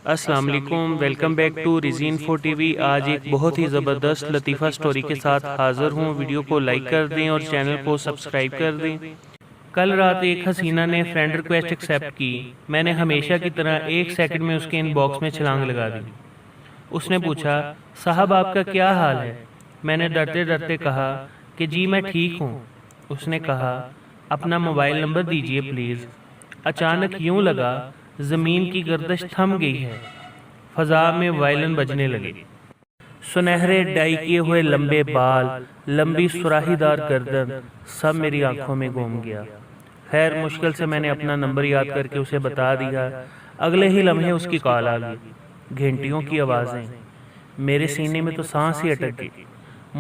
अस्सलाम वालेकुम, welcome back to रिजीन फॉर टीवी। आज एक बहुत ही ज़बरदस्त लतीफ़ा स्टोरी के साथ हाज़िर हूँ। वीडियो को लाइक कर दें और चैनल को सब्सक्राइब कर दें। कल रात एक हसीना ने फ्रेंड रिक्वेस्ट एक्सेप्ट की। मैंने हमेशा की तरह 1 सेकंड में उसके इनबॉक्स में छलांग लगा दी। उसने पूछा, साहब आपका क्या हाल है? मैंने डरते डरते कहा कि जी मैं ठीक हूँ। उसने कहा, अपना मोबाइल नंबर दीजिए प्लीज़। अचानक यूं लगा ज़मीन की गर्दिश थम गई है। फ़ज़ा में वायलिन बजने लगे। सुनहरे डाई किए हुए लंबे बाल, लंबी सुराहीदार गर्दन, सब मेरी आंखों में घूम गया। खैर मुश्किल से मैंने अपना नंबर याद करके उसे बता दिया। अगले ही लम्हे उसकी कॉल आ गई। घंटियों की आवाज़ें, मेरे सीने में तो सांस ही अटक गई।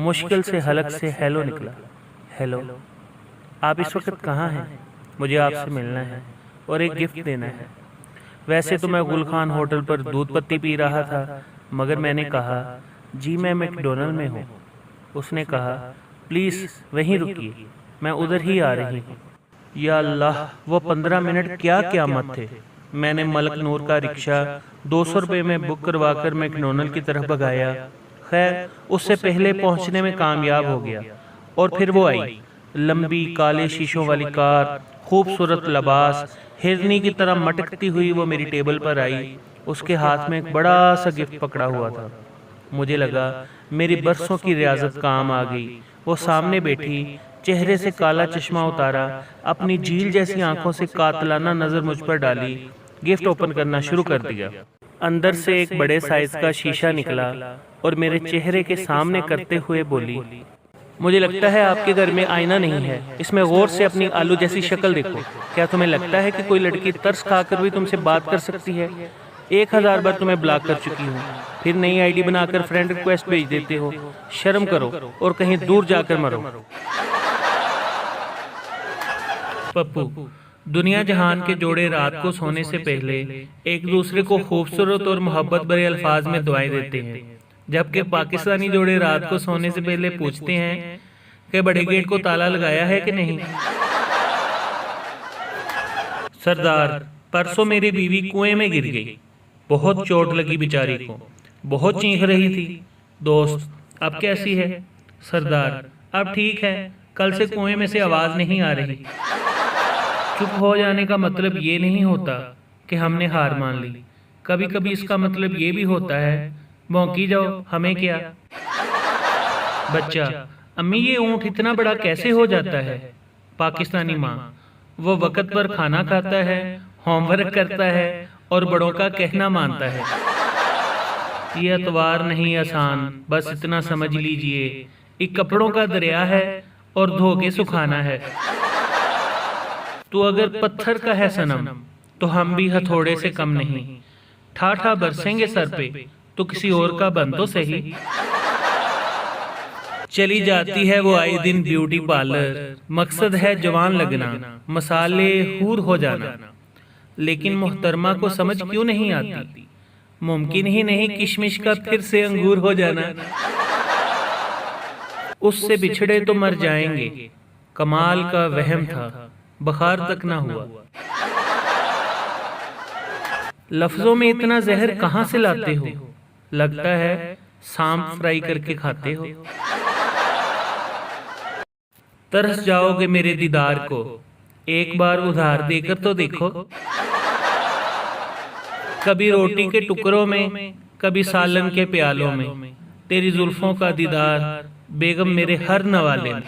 मुश्किल से हलक से हेलो निकला। हेलो, आप इस वक्त कहाँ हैं? मुझे आपसे मिलना है और एक गिफ्ट देना है। वैसे तो मैं गुल खान होटल पर दूध पत्ती पी रहा था, मगर मैंने कहा, जी मैं मैकडोनल्ड में हूँ। उसने कहा, प्लीज़ वहीं रुकिए, मैं उधर ही आ रही हूँ। या अल्लाह, वो 15 मिनट क्या क़यामत थे। मैंने मलक नूर का रिक्शा 200 रुपये में बुक करवा कर मैकडोनल्ड की तरफ भगाया। खैर उससे पहले पहुँचने में कामयाब हो गया। और फिर वो आई, लंबी काले शीशों वाली कार, खूबसूरत लिबास, हिरनी की तरह मटकती हुई वो मेरी टेबल पर आई। उसके हाथ में एक बड़ा सा गिफ्ट पकड़ा हुआ था। मुझे लगा मेरी बरसों की रियाजत काम आ गई। वो सामने बैठी, चेहरे से काला चश्मा उतारा, अपनी झील जैसी आंखों से कातलाना नज़र मुझ पर डाली। गिफ्ट ओपन करना शुरू कर दिया। अंदर से एक बड़े साइज का शीशा निकला और मेरे चेहरे के सामने करते हुए बोली, मुझे लगता है आपके घर में आईना नहीं है, इसमें गौर से अपनी आलू जैसी शक्ल देखो। क्या तुम्हें लगता है कि कोई लड़की तरस खाकर भी तुमसे बात कर सकती है? 1000 बार तुम्हें ब्लॉक कर चुकी हूँ, फिर नई आईडी बनाकर फ्रेंड रिक्वेस्ट भेज देते हो। शर्म करो और कहीं दूर जाकर मरो। पप्पू, दुनिया जहान के जोड़े रात को सोने से पहले एक दूसरे को खूबसूरत और मोहब्बत भरे अल्फाज में दुआएं देते हैं, जबकि पाकिस्तानी जोड़े रात को सोने से पहले पूछते हैं कि बड़े गेट को ताला लगाया है कि नहीं। सरदार, परसों मेरी बीवी कुएं में गिर गई। बहुत चोट लगी बेचारी को, बहुत चीख रही थी। दोस्त, अब कैसी है? सरदार, अब ठीक है, कल से कुएं में से आवाज नहीं आ रही। चुप हो जाने का मतलब ये नहीं होता कि हमने हार मान ली। कभी कभी इसका मतलब ये भी होता है, भौंकी जाओ, हमें क्या। बच्चा, अम्मी ये ऊँट इतना बड़ा कैसे हो जाता है? पाकिस्तानी माँ, वो वक्त पर खाना खाता है, होमवर्क करता है और बड़ों का कहना मानता है। ये अतवार नहीं आसान, बस इतना समझ लीजिए, एक कपड़ों का दरिया है और धो के सुखाना है। तो अगर पत्थर का है सनम, तो हम भी हथौड़े से कम नहीं। ठाठा बरसेंगे सर पे, तो किसी और का बन तो सही। चली जाती है वो आए दिन ब्यूटी पार्लर, मकसद है जवान लगना, मसाले हूर हो जाना। लेकिन मोहतरमा को समझ क्यों नहीं आती? मुमकिन ही नहीं किशमिश का फिर से अंगूर हो जाना। उससे बिछड़े तो मर जाएंगे, कमाल का वहम था, बुखार तक ना हुआ। लफ्जों में इतना जहर कहाँ से लाते हो? लगता है सांप फ्राई करके खाते हो। तरस जाओगे मेरे दीदार को, एक बार उधार देकर तो देखो। कभी रोटी के टुकड़ों में, कभी सालन के प्यालों में, तेरी जुल्फों का दीदार बेगम मेरे हर नवाले में।